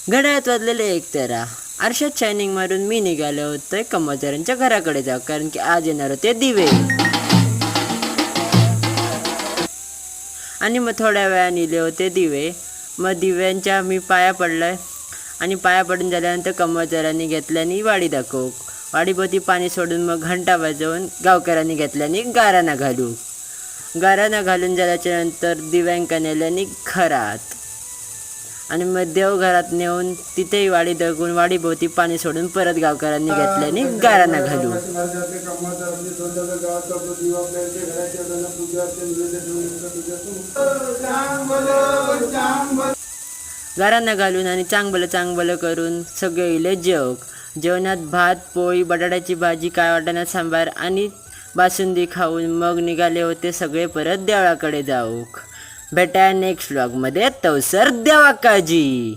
घड्याळात वाजलेले 1:13. आरशात शायनिंग मारून मी निघाले होते कमोदरांच्या घराकडे जाऊ, कारण की आज येणार होते दिवे. आणि मग थोड्या वेळाने नेले होते दिवे. मग दिव्यांच्या मी पाया पडलोय आणि पाया पडून झाल्यानंतर कमोदरांनी घेतल्याने वाडी दाखवू. वाडीभोवती पाणी सोडून मग घंटा वाजवून गावकऱ्यांनी घेतल्याने गाराणा घालू. गाराणा घालून झाल्याच्या नंतर दिव्यांका नेल्याने घरात आणि मग देवघरात नेऊन तिथेही वाडी दगून वाडीभोवती पाणी सोडून परत गावकऱ्यांनी घेतल्याने गाराणा घालू. गाराणा घालून आणि चांगलं करून सगळे इले जेवणात भात, पोळी, बटाट्याची भाजी, काय वाटाणा सांबार आणि बासुंदी खाऊन मग निघाले होते सगळे परत देवळाकडे जाऊक. भेटा नेक्स्ट व्लॉगमध्ये. तवसर देवा काळजी.